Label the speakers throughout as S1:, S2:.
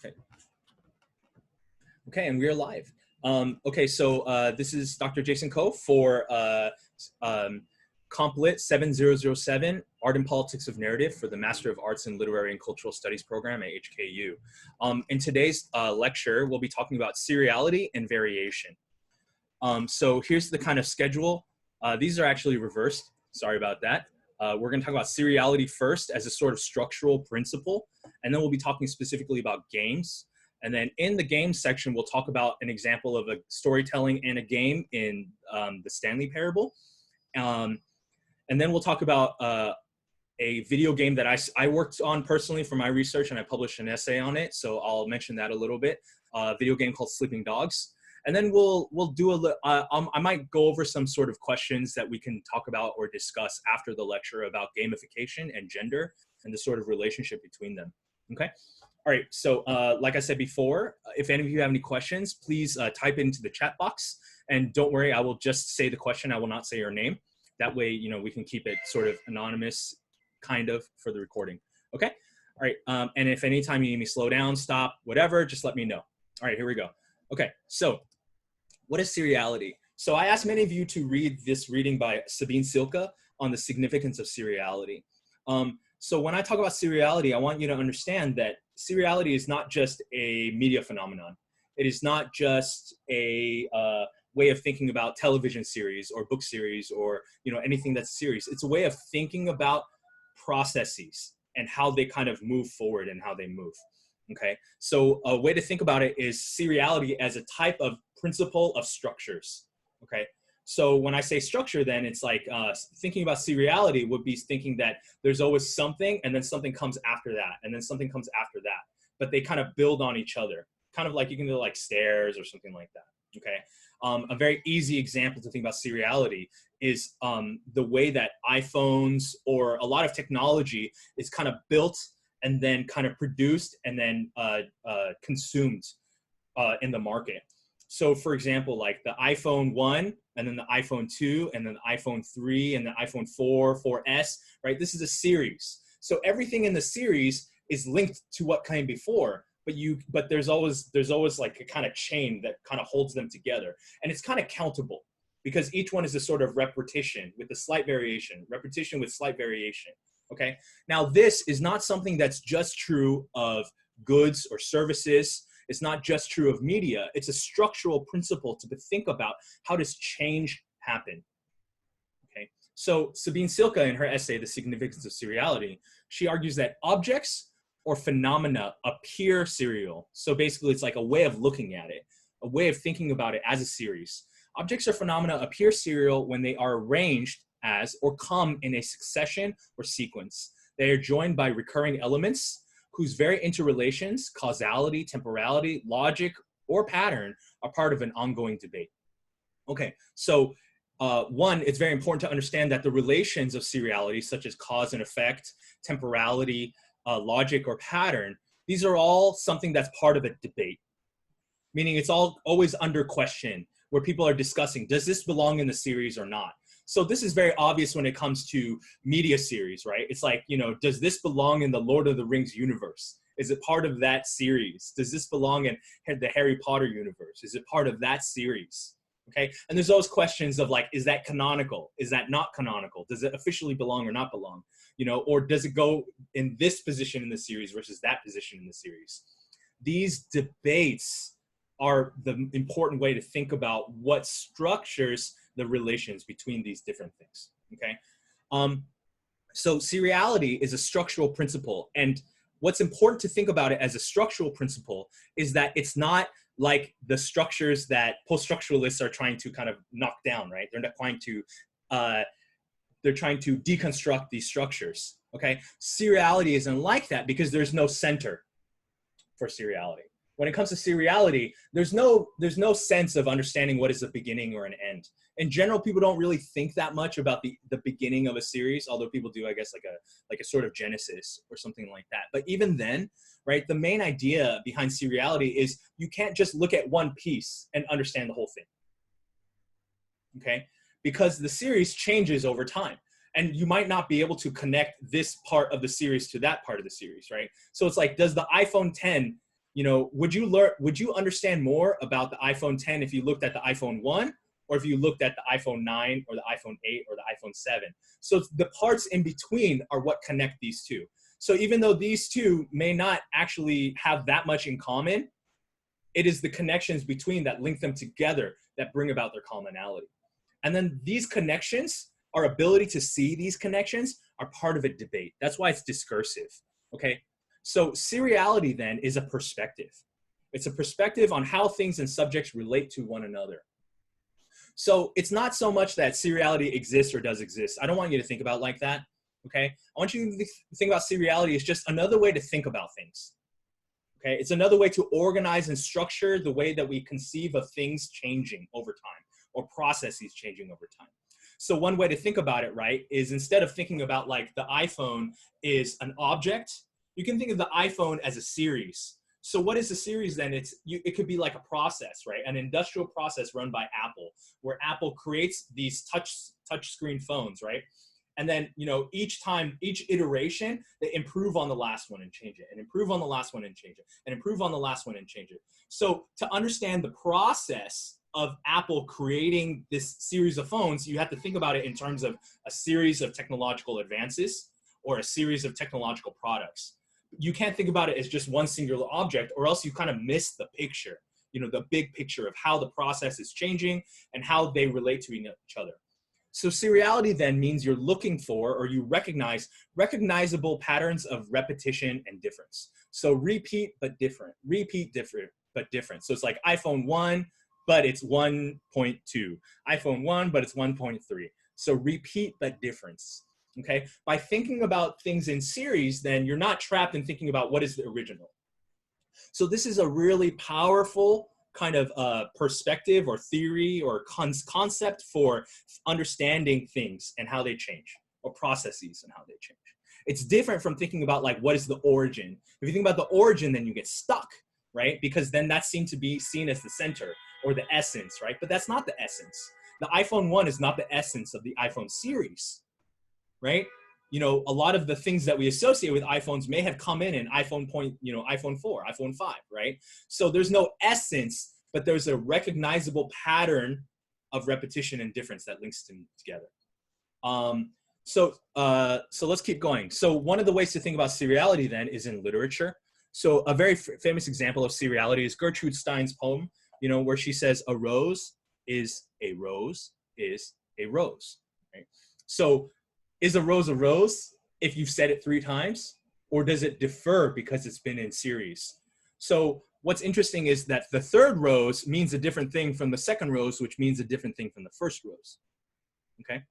S1: Okay. Okay, and we're live. Okay, so this is Dr. Jason Koh for CLIT7007, Art and Politics of Narrative for the Master of Arts in Literary and Cultural Studies program at HKU. In today's lecture, we'll be talking about seriality and variation. So here's the kind of schedule. These are actually reversed. Sorry about that. We're going to talk about seriality first as a sort of structural principle, and then we'll be talking specifically about games. And then in the game section, we'll talk about an example of a storytelling and a game in the Stanley Parable. And then we'll talk about a video game that I worked on personally for my research, and I published an essay on it. So I'll mention that a little bit. A video game called Sleeping Dogs. And then we'll do I might go over some sort of questions that we can talk about or discuss after the lecture about gamification and gender and the sort of relationship between them. Okay. All right, so like I said before, if any of you have any questions, please type it into the chat box. And don't worry, I will just say the question. I will not say your name. That way, you know, we can keep it sort of anonymous, kind of, for the recording. Okay? All right, and if anytime you need me to slow down, stop, whatever, just let me know. All right, here we go. Okay, so what is seriality? So I asked many of you to read this reading by Sabine Silke on the significance of seriality. So when I talk about seriality, I want you to understand that seriality is not just a media phenomenon. It is not just a way of thinking about television series or book series or anything that's a series. It's a way of thinking about processes and how they kind of move forward and how they move. Okay, so a way to think about it is seriality as a type of principle of structures. Okay. So when I say structure, then it's like thinking about seriality would be thinking that there's always something and then something comes after that and then something comes after that, but they kind of build on each other, kind of like you can do like stairs or something like that. Okay. A very easy example to think about seriality is the way that iPhones or a lot of technology is kind of built and then kind of produced and then consumed in the market. So for example, like the iPhone 1 and then the iPhone 2 and then the iPhone 3 and the iPhone 4, 4S, right? This is a series. So everything in the series is linked to what came before, but there's always like a kind of chain that kind of holds them together. And it's kind of countable because each one is a sort of repetition with a slight variation, repetition with slight variation. Okay. Now this is not something that's just true of goods or services. It's not just true of media. It's a structural principle to think about how does change happen. Okay, so Sabine Silke in her essay, The Significance of Seriality, she argues that objects or phenomena appear serial. So basically it's like a way of looking at it, a way of thinking about it as a series. Objects or phenomena appear serial when they are arranged as or come in a succession or sequence. They are joined by recurring elements whose very interrelations, causality, temporality, logic, or pattern are part of an ongoing debate. Okay, so one, it's very important to understand that the relations of seriality, such as cause and effect, temporality, logic, or pattern, these are all something that's part of a debate, meaning it's all always under question, where people are discussing, does this belong in the series or not? So this is very obvious when it comes to media series, right? It's like, does this belong in the Lord of the Rings universe? Is it part of that series? Does this belong in the Harry Potter universe? Is it part of that series? Okay, and there's always questions of like, is that canonical? Is that not canonical? Does it officially belong or not belong? Or does it go in this position in the series versus that position in the series? These debates are the important way to think about what structures the relations between these different things, okay? So seriality is a structural principle, and what's important to think about it as a structural principle is that it's not like the structures that post-structuralists are trying to kind of knock down, right? They're trying to deconstruct these structures, okay? Seriality isn't like that because there's no center for seriality. When it comes to seriality, there's no sense of understanding what is a beginning or an end. In general, people don't really think that much about the beginning of a series, although people do, I guess, like a sort of genesis or something like that. But even then, right, the main idea behind seriality is you can't just look at one piece and understand the whole thing, okay? Because the series changes over time. And you might not be able to connect this part of the series to that part of the series, right? So it's like, does the iPhone 10 would you understand more about the iPhone 10 if you looked at the iPhone 1, or if you looked at the iPhone 9 or the iPhone 8 or the iPhone 7? So the parts in between are what connect these two. So even though these two may not actually have that much in common, it is the connections between that link them together that bring about their commonality. And then these connections, our ability to see these connections, are part of a debate. That's why it's discursive, okay? So seriality then is a perspective. It's a perspective on how things and subjects relate to one another. So it's not so much that seriality exists or does exist. I don't want you to think about it like that, okay? I want you to think about seriality as just another way to think about things, okay? It's another way to organize and structure the way that we conceive of things changing over time, or processes changing over time. So one way to think about it, right, is instead of thinking about like the iPhone is an object, you can think of the iPhone as a series. So what is a series then? It could be like a process, right? An industrial process run by Apple, where Apple creates these touch screen phones, right? And then, each iteration, they improve on the last one and change it, and improve on the last one and change it, and improve on the last one and change it. So to understand the process of Apple creating this series of phones, you have to think about it in terms of a series of technological advances or a series of technological products. You can't think about it as just one singular object, or else you kind of miss the picture, the big picture of how the process is changing and how they relate to each other. So seriality then means you're looking for, or you recognize, recognizable patterns of repetition and difference. So repeat but different, repeat different but different. So it's like iPhone 1, but it's 1.2. iPhone 1, but it's 1.3. So repeat but difference. Okay, by thinking about things in series, then you're not trapped in thinking about what is the original. So this is a really powerful kind of perspective or theory or concept for understanding things and how they change, or processes and how they change. It's different from thinking about like, what is the origin? If you think about the origin, then you get stuck, right? Because then that seems to be seen as the center or the essence, right? But that's not the essence. The iPhone 1 is not the essence of the iPhone series, right? A lot of the things that we associate with iPhones may have come in iPhone 4, iPhone 5, right? So there's no essence, but there's a recognizable pattern of repetition and difference that links them together. So let's keep going. So one of the ways to think about seriality then is in literature. So a very famous example of seriality is Gertrude Stein's poem, where she says, a rose is a rose is a rose, right? So is a rose if you've said it 3 times, or does it differ because it's been in series? So what's interesting is that the third rose means a different thing from the second rose, which means a different thing from the first rose, okay?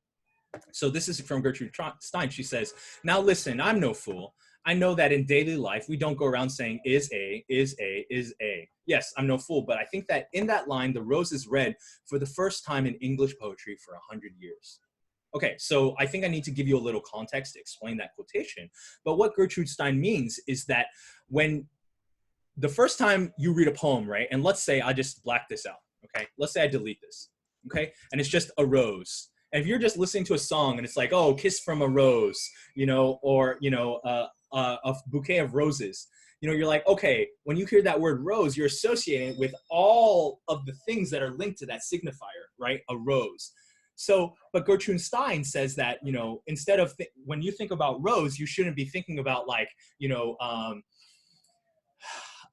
S1: So this is from Gertrude Stein. She says, now listen, I'm no fool. I know that in daily life, we don't go around saying is a, is a, is a. Yes, I'm no fool, but I think that in that line, the rose is read for the first time in English poetry for 100 years. Okay, so I think I need to give you a little context to explain that quotation. But what Gertrude Stein means is that when the first time you read a poem, right, and let's say I just black this out, okay? Let's say I delete this, okay? And it's just a rose. And if you're just listening to a song and it's like, oh, kiss from a rose, or, a bouquet of roses, you're like, okay, when you hear that word rose, you're associating it with all of the things that are linked to that signifier, right? A rose. So, but Gertrude Stein says that, instead of, when you think about rose, you shouldn't be thinking about like,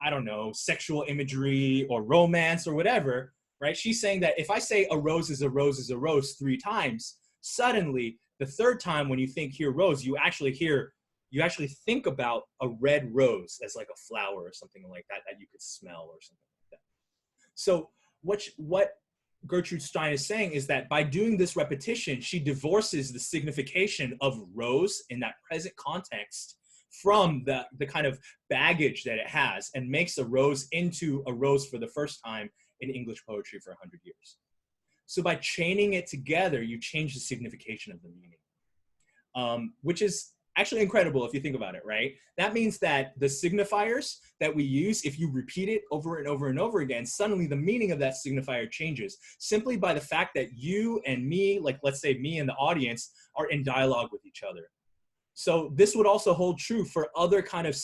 S1: I don't know, sexual imagery or romance or whatever, right? She's saying that if I say a rose is a rose is a rose 3 times, suddenly the third time when you hear rose, you actually think about a red rose as like a flower or something like that you could smell or something like that. So what Gertrude Stein is saying is that by doing this repetition, she divorces the signification of rose in that present context from the kind of baggage that it has, and makes a rose into a rose for the first time in English poetry for 100 years. So by chaining it together, you change the signification of the meaning, which is actually incredible if you think about it, right? That means that the signifiers that we use, if you repeat it over and over and over again, suddenly the meaning of that signifier changes simply by the fact that you and me, like let's say me and the audience, are in dialogue with each other. So this would also hold true for other kind of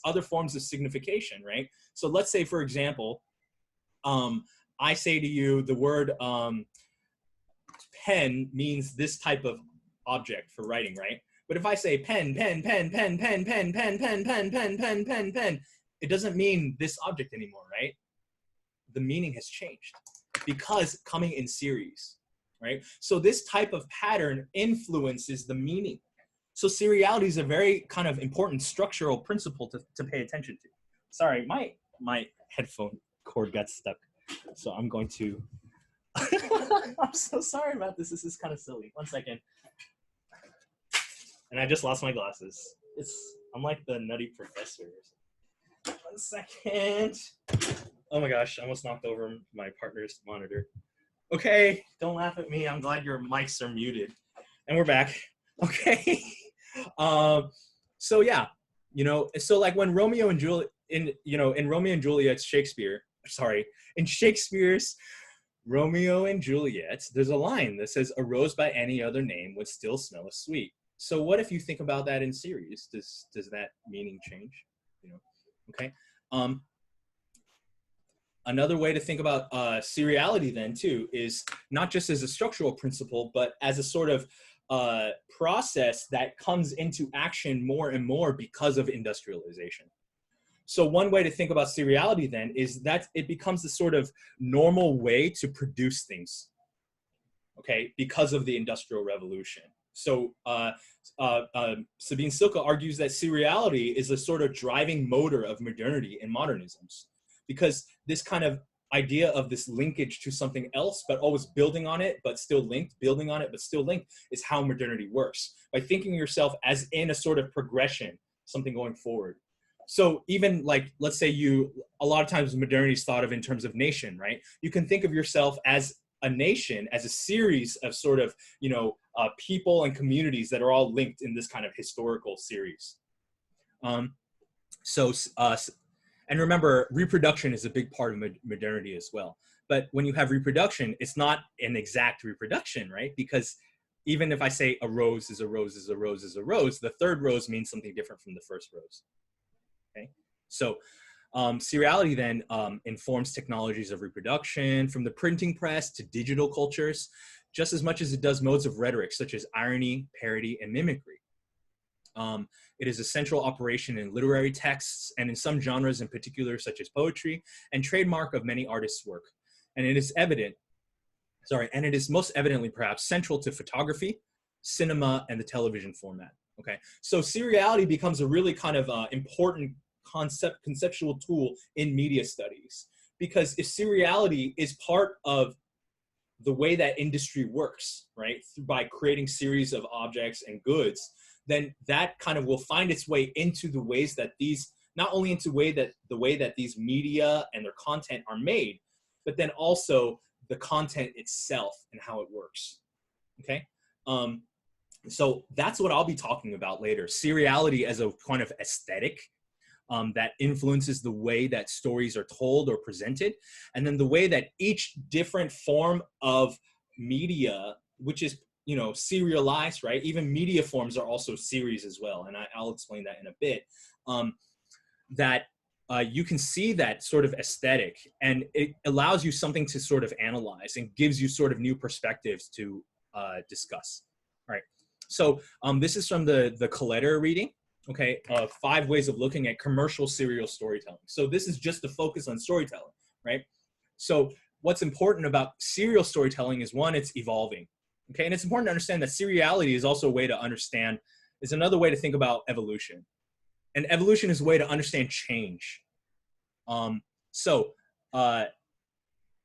S1: other forms of signification, right? So let's say, for example, I say to you the word pen means this type of object for writing, right? But if I say pen, pen, pen, pen, pen, pen, pen, pen, pen, pen, pen, pen, pen, it doesn't mean this object anymore, right? The meaning has changed because coming in series, right? So this type of pattern influences the meaning. So seriality is a very kind of important structural principle to pay attention to. Sorry, my headphone cord got stuck. So I'm going to, I'm so sorry about this. This is kind of silly. One second. And I just lost my glasses. I'm like the nutty professor. 1 second. Oh my gosh, I almost knocked over my partner's monitor. Okay, don't laugh at me. I'm glad your mics are muted. And we're back. Okay. So yeah, so like when Romeo and Juliet, in Romeo and Juliet's in Shakespeare's Romeo and Juliet, there's a line that says, "A rose by any other name would still smell as sweet." So what if you think about that in series? Does that meaning change? Okay. Another way to think about seriality then too is not just as a structural principle, but as a sort of process that comes into action more and more because of industrialization. So one way to think about seriality then is that it becomes the sort of normal way to produce things, okay, because of the Industrial Revolution. So Sabine Silke argues that seriality is a sort of driving motor of modernity and modernisms, because this kind of idea of this linkage to something else, but always building on it, but still linked, building on it, but still linked, is how modernity works. By thinking of yourself as in a sort of progression, something going forward. So even like, let's say a lot of times modernity is thought of in terms of nation, right? You can think of yourself as a nation, as a series of sort of, people and communities that are all linked in this kind of historical series. And remember, reproduction is a big part of modernity as well. But when you have reproduction, it's not an exact reproduction, right? Because even if I say a rose is a rose is a rose is a rose, the third rose means something different from the first rose. Okay, so seriality then informs technologies of reproduction, from the printing press to digital cultures, just as much as it does modes of rhetoric such as irony, parody, and mimicry. It is a central operation in literary texts and in some genres in particular, such as poetry, and trademark of many artists' work. And it is most evidently perhaps central to photography, cinema, and the television format. Okay, so seriality becomes a really kind of important conceptual tool in media studies, because if seriality is part of the way that industry works, right, by creating series of objects and goods, then that kind of will find its way into the ways that not only into the way that these media and their content are made, but then also the content itself and how it works. Okay. So that's what I'll be talking about later. Seriality as a kind of aesthetic that influences the way that stories are told or presented, and then the way that each different form of media, which is serialized, right? Even media forms are also series as well, and I'll explain that in a bit. You can see that sort of aesthetic, and it allows you something to sort of analyze and gives you sort of new perspectives to discuss. All right. So this is from the Kelleter reading. Okay, 5 ways of looking at commercial serial storytelling. So this is just the focus on storytelling, right? So what's important about serial storytelling is, one, it's evolving. Okay, and it's important to understand that seriality is also a way to understand, is another way to think about evolution. And evolution is a way to understand change.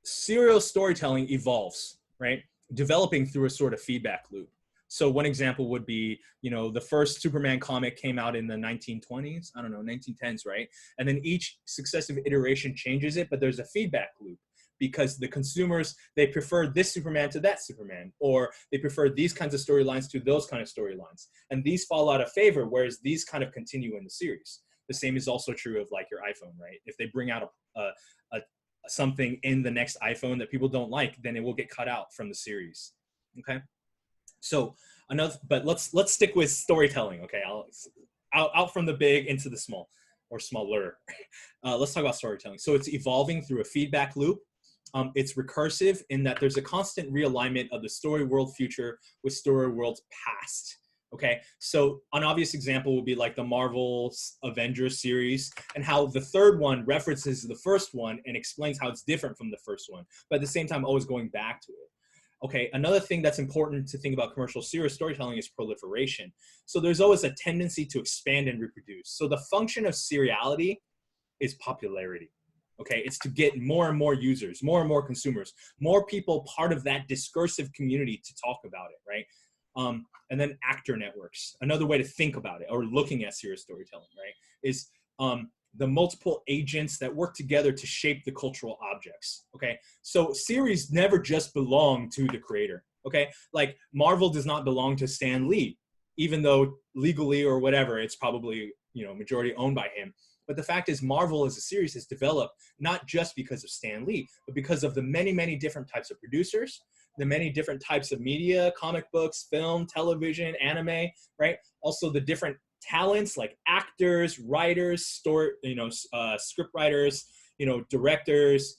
S1: Serial storytelling evolves, right? Developing through a sort of feedback loop. So one example would be, the first Superman comic came out in the 1920s, 1910s, right? And then each successive iteration changes it, but there's a feedback loop, because the consumers, they prefer this Superman to that Superman, or they prefer these kinds of storylines to those kind of storylines. And these fall out of favor, whereas these kind of continue in the series. The same is also true of like your iPhone, right? If they bring out something in the next iPhone that people don't like, then it will get cut out from the series, okay? So But let's stick with storytelling. Okay, out from the big into the small or smaller. Let's talk about storytelling. So it's evolving through a feedback loop. It's recursive in that there's a constant realignment of the story world future with story world's past. Okay, so an obvious example would be like the Marvel's Avengers series and how the third one references the first one and explains how it's different from the first one, but at the same time always going back to it. Okay, another thing that's important to think about commercial serial storytelling is proliferation. So there's always a tendency to expand and reproduce. So the function of seriality is popularity. Okay, it's to get more and more users, more and more consumers, more people part of that discursive community to talk about it, right? And then actor networks. Another way to think about it, or looking at serial storytelling, right, is the multiple agents that work together to shape the cultural objects. Okay, so series never just belong to the creator. Okay, like Marvel does not belong to Stan Lee, even though legally or whatever, it's probably, you know, majority owned by him. But the fact is, Marvel as a series has developed not just because of Stan Lee, but because of the many, many different types of producers, the many different types of media, comic books, film, television, anime, right? Also the different talents like actors, writers, script writers, directors,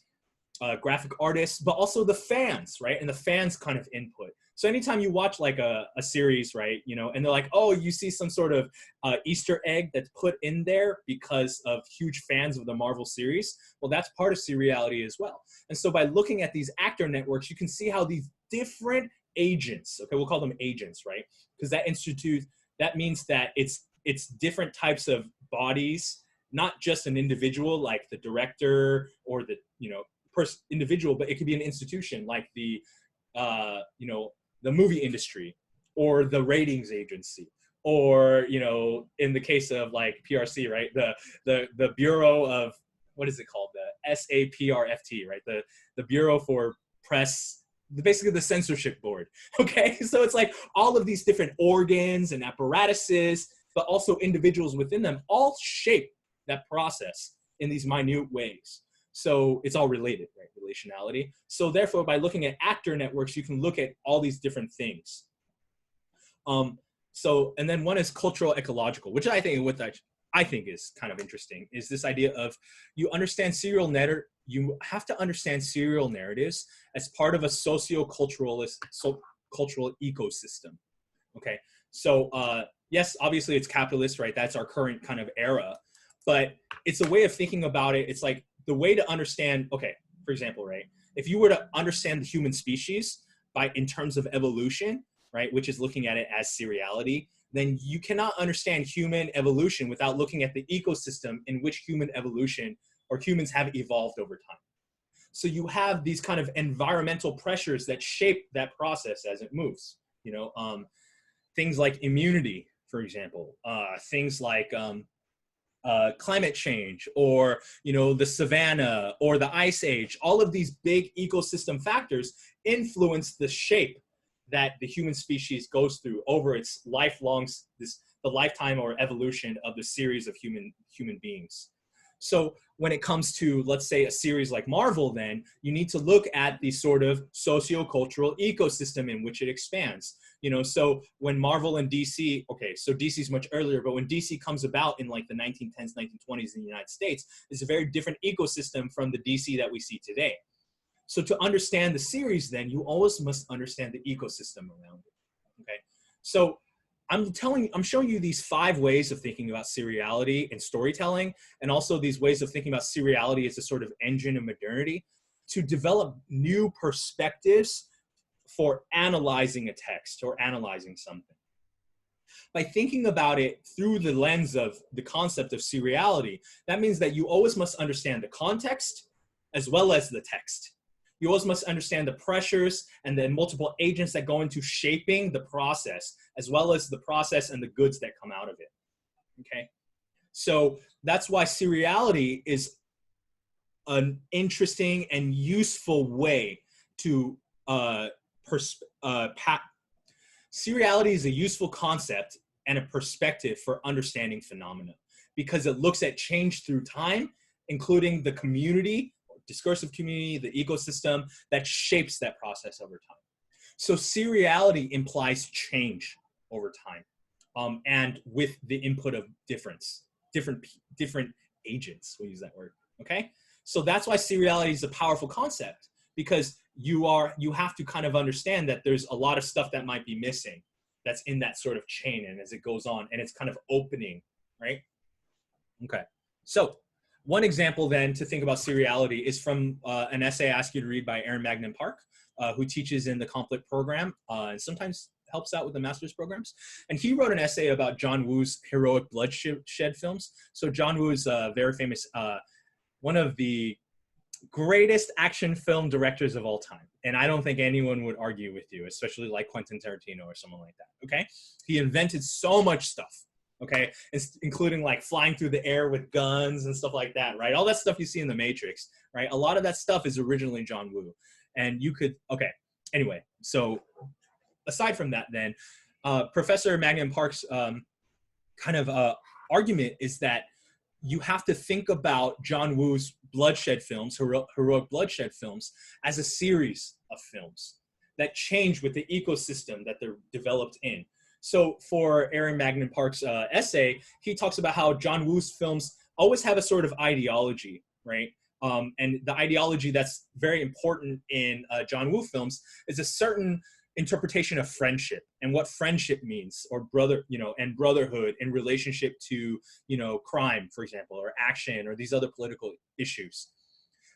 S1: graphic artists, but also the fans, right? And the fans kind of input. So anytime you watch like a series, right, and they're like, oh, you see some sort of Easter egg that's put in there because of huge fans of the Marvel series, well, that's part of seriality as well. And so by looking at these actor networks, you can see how these different agents, okay, we'll call them agents, right? Because that means that it's different types of bodies, not just an individual like the director or the, individual, but it could be an institution like the movie industry or the ratings agency, or in the case of like PRC, right, the Bureau of, what is it called, the SAPRFT, right, the Bureau for Press, basically the censorship board. Okay, so it's like all of these different organs and apparatuses, but also individuals within them all shape that process in these minute ways. So it's all related, right? Relationality. So therefore, by looking at actor networks, you can look at all these different things. And then one is cultural ecological, which I think is kind of interesting, is this idea of you have to understand serial narratives as part of a cultural ecosystem. Okay, so yes, obviously it's capitalist, right? That's our current kind of era, but it's a way of thinking about it. It's like the way to understand, okay, for example, right, if you were to understand the human species in terms of evolution, right, which is looking at it as seriality, then you cannot understand human evolution without looking at the ecosystem in which human evolution or humans have evolved over time. So you have these kind of environmental pressures that shape that process as it moves. Things like immunity, for example, things like climate change, or the savanna or the ice age. All of these big ecosystem factors influence the shape that the human species goes through over its the lifetime or evolution of the series of human beings. So when it comes to, let's say, a series like Marvel, then you need to look at the sort of socio-cultural ecosystem in which it expands. So when Marvel and DC, okay, so DC's much earlier, but when DC comes about in like the 1910s, 1920s in the United States, it's a very different ecosystem from the DC that we see today. So to understand the series, then you always must understand the ecosystem around it. Okay, so I'm showing you these 5 ways of thinking about seriality and storytelling, and also these ways of thinking about seriality as a sort of engine of modernity to develop new perspectives for analyzing a text or analyzing something. By thinking about it through the lens of the concept of seriality, that means that you always must understand the context as well as the text. You always must understand the pressures and the multiple agents that go into shaping the process, as well as the process and the goods that come out of it. Okay, so that's why seriality is an interesting and useful way to seriality is a useful concept and a perspective for understanding phenomena, because it looks at change through time, including the community, discursive community, the ecosystem that shapes that process over time. So seriality implies change. over time, and with the input of different agents. We'll use that word. Okay, so that's why seriality is a powerful concept, because you have to kind of understand that there's a lot of stuff that might be missing that's in that sort of chain, and as it goes on, and it's kind of opening, right? Okay, so one example then to think about seriality is from an essay I asked you to read by Magnan-Park, who teaches in the CLIT program and sometimes helps out with the master's programs. And he wrote an essay about John Woo's heroic bloodshed films. So John Woo is a very famous, one of the greatest action film directors of all time. And I don't think anyone would argue with you, especially like Quentin Tarantino or someone like that, okay? He invented so much stuff, okay? Including like flying through the air with guns and stuff like that, right? All that stuff you see in The Matrix, right? A lot of that stuff is originally John Woo. And you could, okay, anyway, so aside from that then, Professor Magnan-Park's kind of argument is that you have to think about John Woo's bloodshed films, heroic bloodshed films, as a series of films that change with the ecosystem that they're developed in. So for Magnan-Park's essay, he talks about how John Woo's films always have a sort of ideology, right? And the ideology that's very important in John Woo films is a certain interpretation of friendship and what friendship means, or and brotherhood in relationship to, crime, for example, or action, or these other political issues.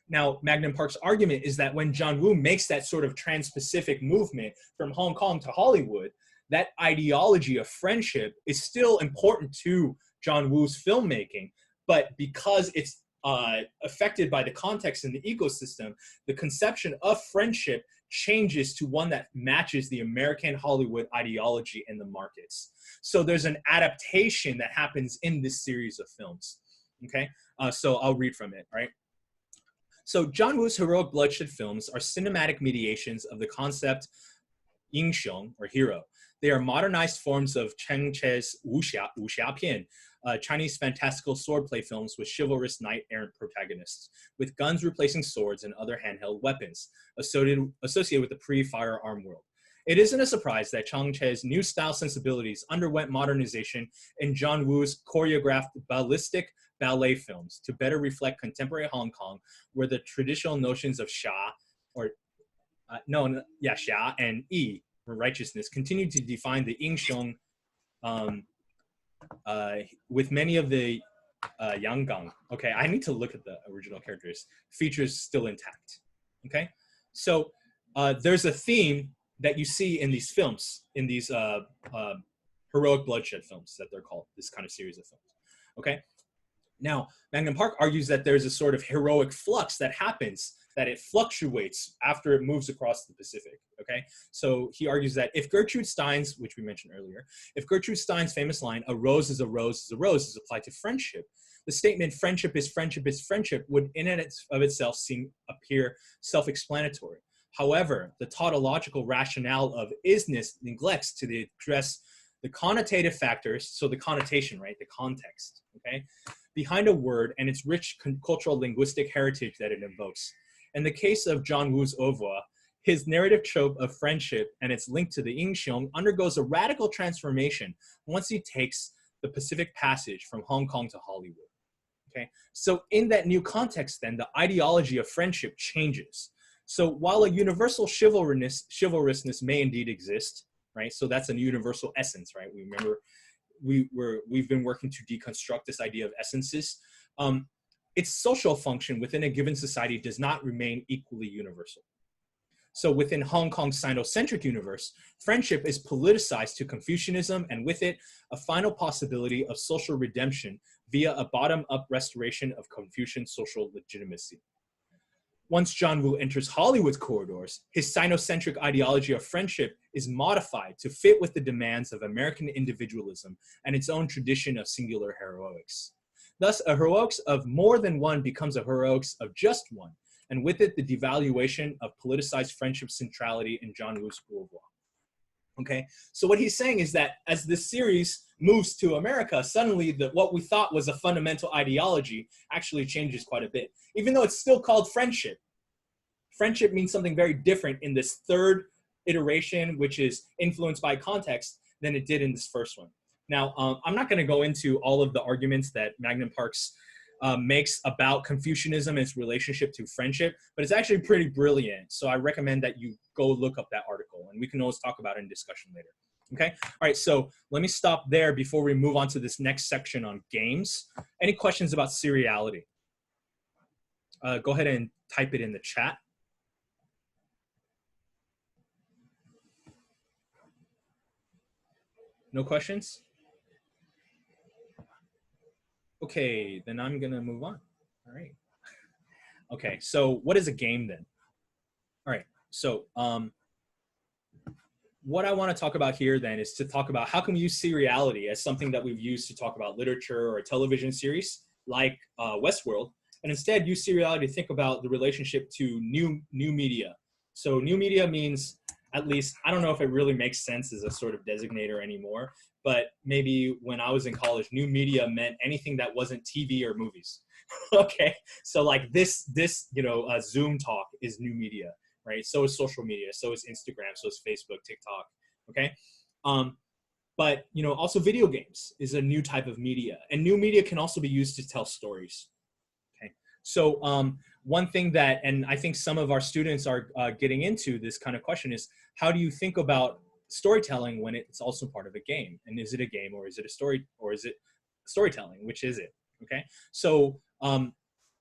S1: Now, Magnan-Park's argument is that when John Woo makes that sort of trans-Pacific movement from Hong Kong to Hollywood, that ideology of friendship is still important to John Woo's filmmaking, but because it's affected by the context in the ecosystem, the conception of friendship changes to one that matches the American Hollywood ideology in the markets. So there's an adaptation that happens in this series of films, okay? So I'll read from it, right? So John Woo's heroic bloodshed films are cinematic mediations of the concept Yingxiong, or hero. They are modernized forms of Cheng Che's wuxia pian, Chinese fantastical swordplay films with chivalrous knight-errant protagonists, with guns replacing swords and other handheld weapons, associated with the pre-firearm world. It isn't a surprise that Cheng Che's new style sensibilities underwent modernization in John Woo's choreographed ballistic ballet films to better reflect contemporary Hong Kong, where the traditional notions of Xia and Yi, for righteousness, continue to define the Yingxiong, with many of the Yanggang. Okay, I need to look at the original characters. Features still intact. Okay, so there's a theme that you see in these films, in these heroic bloodshed films that they're called, this kind of series of films. Okay, now Magnan-Park argues that there's a sort of heroic flux that happens, that it fluctuates after it moves across the Pacific, okay? So he argues that if Gertrude Stein's, which we mentioned earlier, if Gertrude Stein's famous line, "A rose is a rose is a rose," is applied to friendship, the statement "friendship is friendship is friendship" would in and of itself appear self-explanatory. However, the tautological rationale of isness neglects to address the connotative factors, so the connotation, right, the context, okay, behind a word and its rich cultural linguistic heritage that it invokes. In the case of John Woo's oeuvre, his narrative trope of friendship and its link to the Yingxiong undergoes a radical transformation once he takes the Pacific Passage from Hong Kong to Hollywood. Okay, so in that new context, then the ideology of friendship changes. So while a universal chivalrousness may indeed exist, right? So that's a universal essence, right? We remember we've been working to deconstruct this idea of essences. Its social function within a given society does not remain equally universal. So within Hong Kong's Sinocentric universe, friendship is politicized to Confucianism, and with it, a final possibility of social redemption via a bottom-up restoration of Confucian social legitimacy. Once John Woo enters Hollywood's corridors, his Sinocentric ideology of friendship is modified to fit with the demands of American individualism and its own tradition of singular heroics. Thus, a heroics of more than one becomes a heroics of just one, and with it, the devaluation of politicized friendship centrality in John Woo's oeuvre. Okay, so what he's saying is that as this series moves to America, suddenly what we thought was a fundamental ideology actually changes quite a bit. Even though it's still called friendship, friendship means something very different in this third iteration, which is influenced by context, than it did in this first one. Now, I'm not going to go into all of the arguments that Magnan-Park's makes about Confucianism and its relationship to friendship, but it's actually pretty brilliant. So I recommend that you go look up that article, and we can always talk about it in discussion later. Okay, all right, so let me stop there before we move on to this next section on games. Any questions about seriality? Go ahead and type it in the chat. No questions? Okay, then I'm gonna move on. All right. Okay, so what is a game then? All right, so what I want to talk about here then is to talk about how can we use seriality as something that we've used to talk about literature or a television series like Westworld, and instead use seriality to think about the relationship to new media. So new media means, at least, I don't know if it really makes sense as a sort of designator anymore, but maybe when I was in college, new media meant anything that wasn't TV or movies. Okay, so like this Zoom talk is new media, right? So is social media, so is Instagram, so is Facebook, TikTok, okay? But also video games is a new type of media, and new media can also be used to tell stories. Okay, so one thing that, and I think some of our students are getting into this kind of question is, how do you think about storytelling when it's also part of a game? And is it a game, or is it a story, or is it storytelling? Which is it? Okay, so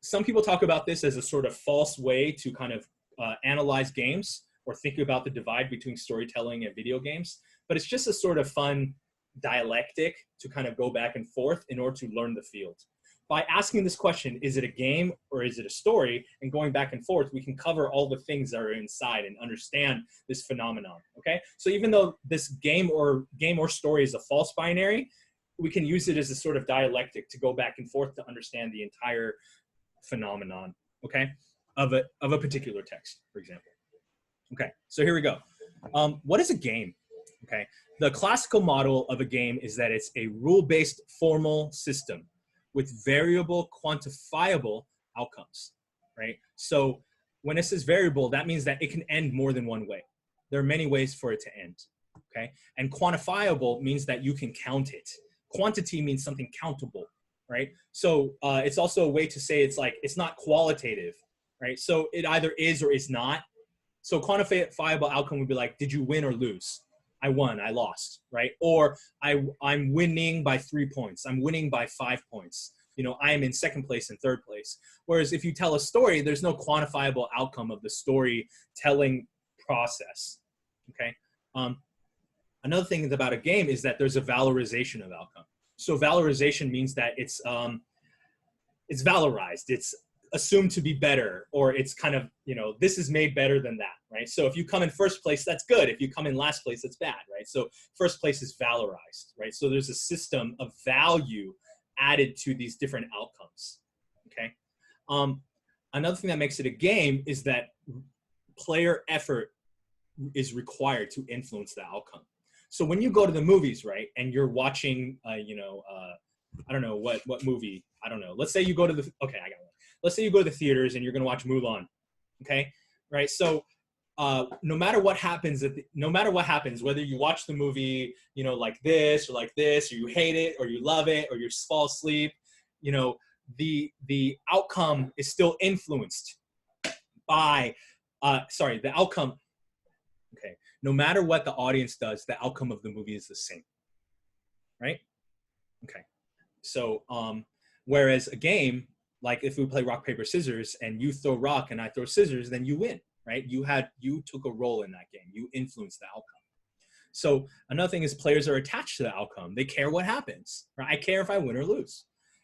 S1: some people talk about this as a sort of false way to kind of analyze games or think about the divide between storytelling and video games, but it's just a sort of fun dialectic to kind of go back and forth in order to learn the field. By asking this question, is it a game or is it a story, and going back and forth, we can cover all the things that are inside and understand this phenomenon, okay? So even though this game or story is a false binary, we can use it as a sort of dialectic to go back and forth to understand the entire phenomenon, okay, of a particular text, for example. Okay, so here we go. What is a game? Okay, the classical model of a game is that it's a rule-based formal system with variable quantifiable outcomes, right? So when it says variable, that means that it can end more than one way. There are many ways for it to end, okay? And quantifiable means that you can count it. Quantity means something countable, right? So it's also a way to say it's not qualitative, right? So it either is or is not. So quantifiable outcome would be like, did you win or lose? I won, I lost, right? Or I'm winning by 3 points. I'm winning by 5 points. I am in second place and third place. Whereas if you tell a story, there's no quantifiable outcome of the storytelling process, okay? Another thing about a game is that there's a valorization of outcome. So valorization means that it's valorized. It's assumed to be better, or it's kind of, this is made better than that, right? So if you come in first place, that's good. If you come in last place, that's bad, right? So first place is valorized, right? So there's a system of value added to these different outcomes, okay? Another thing that makes it a game is that player effort is required to influence the outcome. So when you go to the movies, right, and you're watching, I don't know what movie, I don't know. Let's say you go to Let's say you go to the theaters and you're going to watch Mulan, okay, right? So no matter what happens, whether you watch the movie, like this, or you hate it, or you love it, or you fall asleep, the outcome is still influenced by, the outcome. Okay, no matter what the audience does, the outcome of the movie is the same, right? Okay, so whereas a game, like if we play rock, paper, scissors, and you throw rock and I throw scissors, then you win, right? You took a role in that game. You influenced the outcome. So another thing is players are attached to the outcome. They care what happens, right? I care if I win or lose.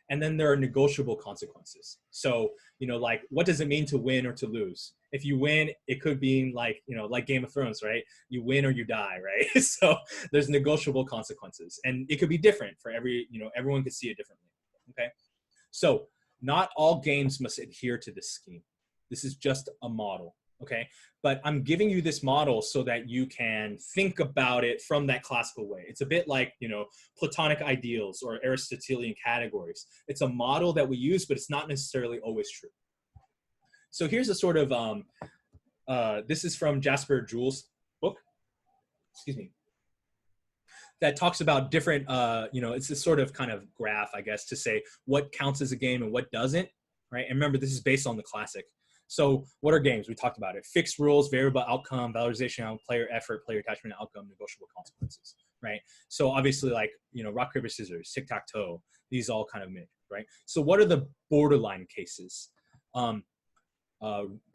S1: And then there are negotiable consequences. So, like, what does it mean to win or to lose? If you win, it could be like Game of Thrones, right? You win or you die, right? So there's negotiable consequences. And it could be different for everyone could see it differently, okay? So not all games must adhere to this scheme. This is just a model, okay? But I'm giving you this model so that you can think about it from that classical way. It's a bit like, Platonic ideals or Aristotelian categories. It's a model that we use, but it's not necessarily always true. So here's a sort of, this is from Jasper Jules' book. Excuse me. that talks about different, it's this sort of kind of graph, I guess, to say what counts as a game and what doesn't, right? And remember, this is based on the classic. So what are games? We talked about it. Fixed rules, variable outcome, valorization of player effort, player attachment, outcome, negotiable consequences, right? So obviously, like, rock, paper, scissors, tic-tac-toe, these all kind of mix, right? So what are the borderline cases? Pen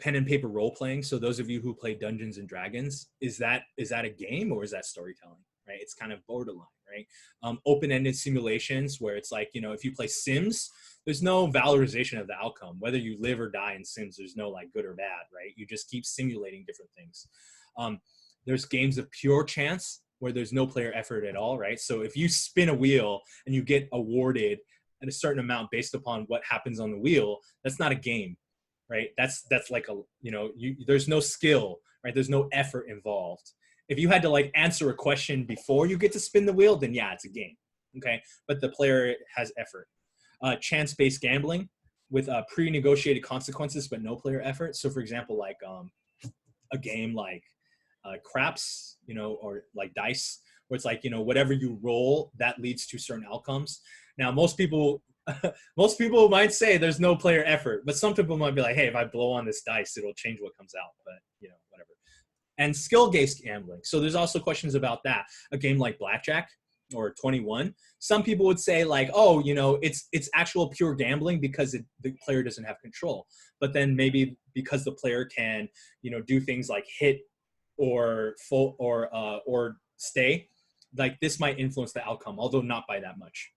S1: and paper role playing. So those of you who play Dungeons and Dragons, is that a game or is that storytelling, right? It's kind of borderline, right? Open-ended simulations where it's like, if you play Sims, there's no valorization of the outcome. Whether you live or die in Sims, there's no like good or bad, right? You just keep simulating different things. There's games of pure chance where there's no player effort at all, right? So if you spin a wheel and you get awarded at a certain amount based upon what happens on the wheel, that's not a game, right? That's like there's no skill, right? There's no effort involved. If you had to like answer a question before you get to spin the wheel, then yeah, it's a game, okay? But the player has effort. Chance-based gambling with pre-negotiated consequences, but no player effort. So for example, like a game like craps, or like dice, where it's like, whatever you roll, that leads to certain outcomes. Now, most people might say there's no player effort, but some people might be like, hey, if I blow on this dice, it'll change what comes out, but whatever. And skill-based gambling. So there's also questions about that. A game like blackjack or 21. Some people would say like, oh, it's actual pure gambling because the player doesn't have control. But then maybe because the player can, do things like hit or full or stay, like this might influence the outcome, although not by that much.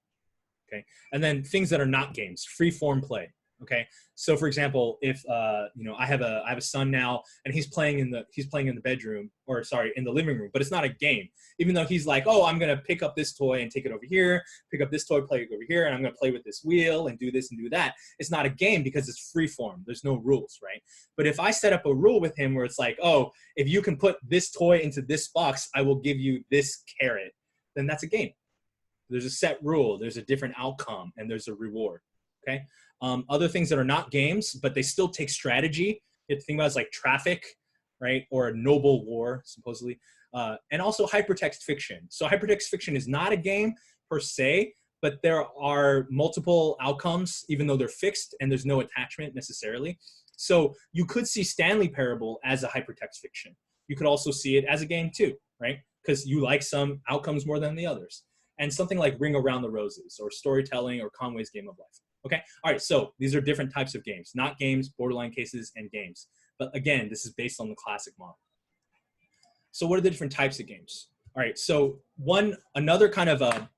S1: Okay. And then things that are not games, free form play. Okay. So for example, if, I have a son now and he's playing in the bedroom, or sorry, in the living room, but it's not a game, even though he's like, oh, I'm going to pick up this toy and take it over here, pick up this toy, play it over here. And I'm going to play with this wheel and do this and do that. It's not a game because it's free form. There's no rules, right? But if I set up a rule with him where it's like, oh, if you can put this toy into this box, I will give you this carrot, then that's a game. There's a set rule, there's a different outcome, and there's a reward, okay? Other things that are not games, but they still take strategy. You have to think about it as like Traffic, right? Or a Noble War, supposedly. And also hypertext fiction. So hypertext fiction is not a game per se, but there are multiple outcomes, even though they're fixed and there's no attachment necessarily. So you could see Stanley Parable as a hypertext fiction. You could also see it as a game too, right? Because you like some outcomes more than the others. And something like Ring Around the Roses or Storytelling or Conway's Game of Life. Okay, all right, so these are different types of games. Not games, borderline cases, and games. But again, this is based on the classic model. So what are the different types of games? All right, so another kind of a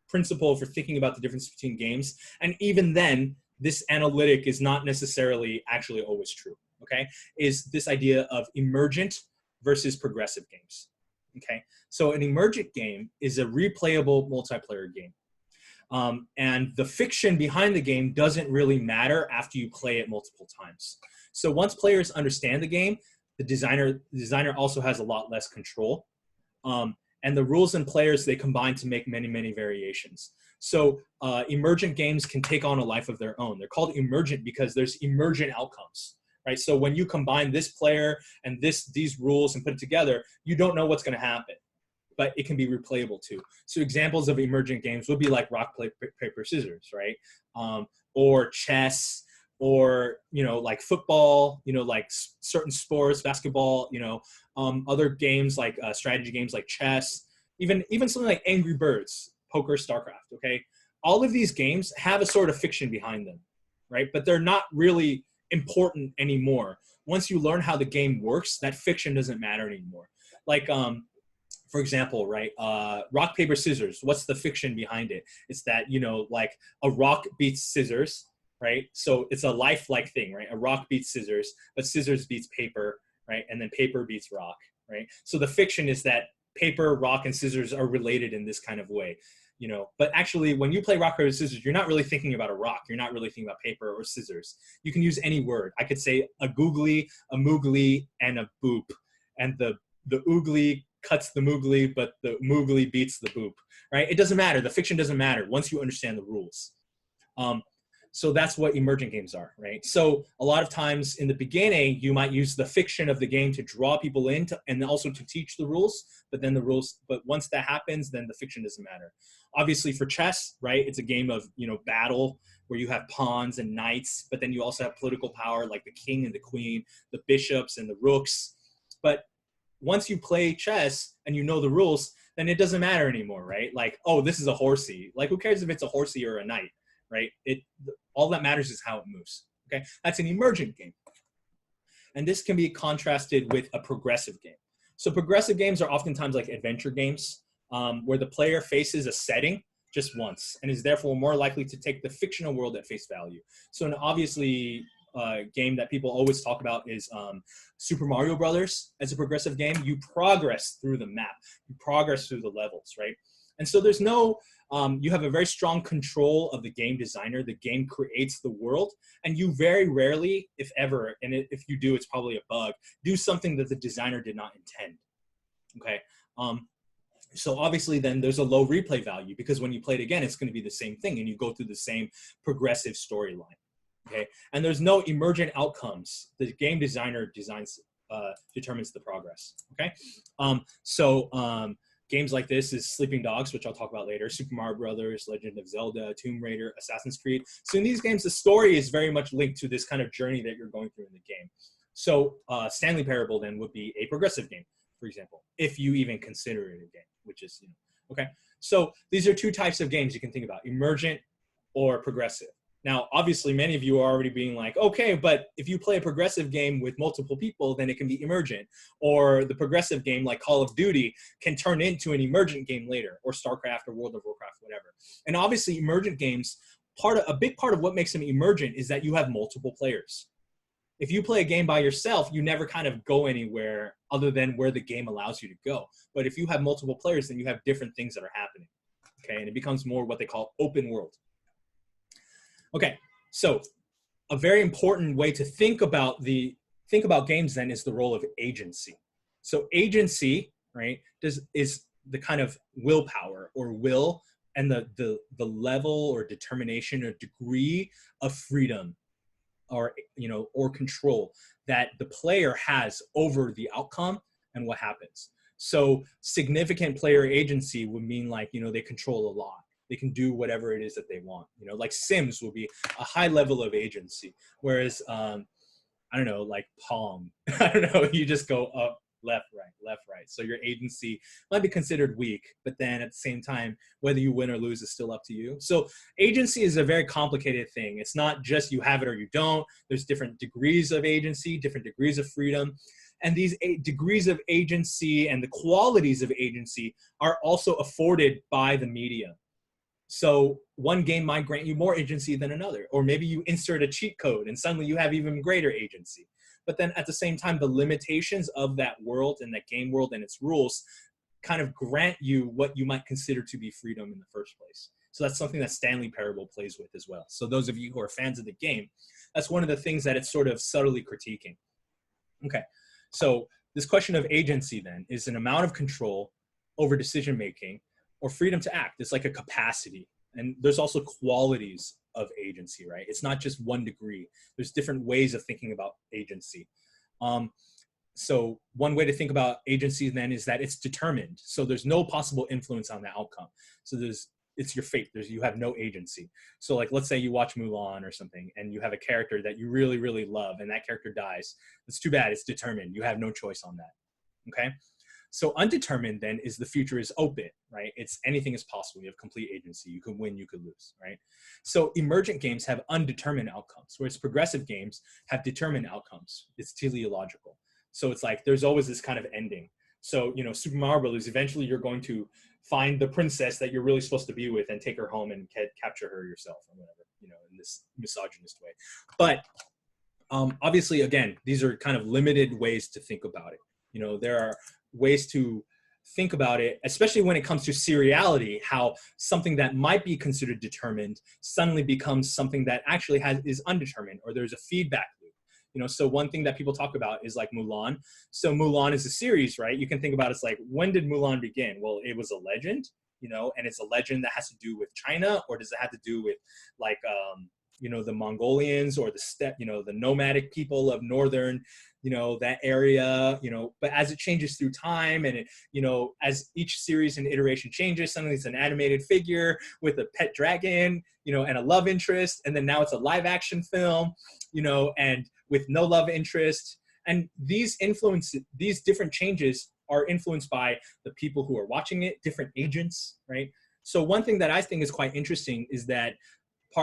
S1: principle for thinking about the difference between games, and even then, this analytic is not necessarily actually always true, okay, is this idea of emergent versus progressive games. Okay, so an emergent game is a replayable multiplayer game. And the fiction behind the game doesn't really matter after you play it multiple times. So once players understand the game, the designer also has a lot less control. And the rules and players, they combine to make many, many variations. So emergent games can take on a life of their own. They're called emergent because there's emergent outcomes. Right? So when you combine this player and these rules and put it together, you don't know what's going to happen, but it can be replayable too. So examples of emergent games would be like rock, paper, scissors, right? Or chess, or, like football, like certain sports, basketball, other games like strategy games like chess, even something like Angry Birds, poker, StarCraft, okay? All of these games have a sort of fiction behind them, right? But they're not really important anymore. Once you learn how the game works, that fiction doesn't matter anymore. Like, for example, right, rock, paper, scissors, what's the fiction behind it? It's that, like a rock beats scissors, right? So it's a lifelike thing, right? A rock beats scissors, but scissors beats paper, right? And then paper beats rock, right? So the fiction is that paper, rock, and scissors are related in this kind of way. But actually when you play rock, paper, scissors, you're not really thinking about a rock. You're not really thinking about paper or scissors. You can use any word. I could say a googly, a moogly, and a boop. And the oogly cuts the moogly, but the moogly beats the boop, right? It doesn't matter. The fiction doesn't matter once you understand the rules. So that's what emergent games are, right? So a lot of times in the beginning, you might use the fiction of the game to draw people in and also to teach the rules, but once that happens, then the fiction doesn't matter. Obviously for chess, right, it's a game of, battle where you have pawns and knights, but then you also have political power like the king and the queen, the bishops and the rooks. But once you play chess and you know the rules, then it doesn't matter anymore, right? Like, oh, this is a horsey. Like, who cares if it's a horsey or a knight, right? All that matters is how it moves, okay? That's an emergent game. And this can be contrasted with a progressive game. So progressive games are oftentimes like adventure games where the player faces a setting just once and is therefore more likely to take the fictional world at face value. So an obviously game that people always talk about is Super Mario Brothers as a progressive game. You progress through the map, you progress through the levels, right? And so there's no, you have a very strong control of the game designer. The game creates the world, and you very rarely, if ever, and if you do, it's probably a bug, do something that the designer did not intend, okay? So obviously then there's a low replay value because when you play it again, it's going to be the same thing and you go through the same progressive storyline, okay? And there's no emergent outcomes. The game designer determines the progress, okay? Games like this is Sleeping Dogs, which I'll talk about later, Super Mario Brothers, Legend of Zelda, Tomb Raider, Assassin's Creed. So in these games, the story is very much linked to this kind of journey that you're going through in the game. So Stanley Parable then would be a progressive game, for example, if you even consider it a game, which is, okay. So these are two types of games you can think about, emergent or progressive. Now, obviously, many of you are already being like, okay, but if you play a progressive game with multiple people, then it can be emergent. Or the progressive game like Call of Duty can turn into an emergent game later, or StarCraft or World of Warcraft, whatever. And obviously, emergent games, a big part of what makes them emergent is that you have multiple players. If you play a game by yourself, you never kind of go anywhere other than where the game allows you to go. But if you have multiple players, then you have different things that are happening, okay? And it becomes more what they call open world. Okay, so a very important way to think about games then is the role of agency. So agency, right, is the kind of willpower or will and the level or determination or degree of freedom or control that the player has over the outcome and what happens. So significant player agency would mean like, they control a lot. They can do whatever it is that they want. Like Sims will be a high level of agency. Whereas, I don't know, like Pong, I don't know, you just go up, left, right. So your agency might be considered weak, but then at the same time, whether you win or lose is still up to you. So agency is a very complicated thing. It's not just you have it or you don't. There's different degrees of agency, different degrees of freedom. And these degrees of agency and the qualities of agency are also afforded by the medium. So one game might grant you more agency than another, or maybe you insert a cheat code and suddenly you have even greater agency. But then at the same time, the limitations of that world and that game world and its rules kind of grant you what you might consider to be freedom in the first place. So that's something that Stanley Parable plays with as well. So those of you who are fans of the game, that's one of the things that it's sort of subtly critiquing. Okay, so this question of agency then is an amount of control over decision-making or freedom to act. It's like a capacity. And there's also qualities of agency, right? It's not just one degree. There's different ways of thinking about agency. So one way to think about agency then is that it's determined. So there's no possible influence on the outcome. So it's your fate. You have no agency. So like, let's say you watch Mulan or something and you have a character that you really, really love and that character dies. It's too bad. It's determined. You have no choice on that. Okay. So undetermined then is the future is open, right? It's anything is possible. You have complete agency. You can win, you could lose, right? So emergent games have undetermined outcomes, whereas progressive games have determined outcomes. It's teleological. So it's like there's always this kind of ending. So, Super Mario Brothers, eventually you're going to find the princess that you're really supposed to be with and take her home and capture her yourself or whatever, in this misogynist way. But obviously, again, these are kind of limited ways to think about it. There are ways to think about it, especially when it comes to seriality, how something that might be considered determined suddenly becomes something that actually is undetermined, or there's a feedback loop. So one thing that people talk about is like Mulan. So Mulan is a series, right? You can think about it's like, when did Mulan begin? Well, it was a legend, and it's a legend that has to do with China, or does it have to do with like the Mongolians or the steppe, the nomadic people of northern, that area, but as it changes through time and as each series and iteration changes, suddenly it's an animated figure with a pet dragon, and a love interest. And then now it's a live action film, and with no love interest. And these different changes are influenced by the people who are watching it, different agents, right? So one thing that I think is quite interesting is that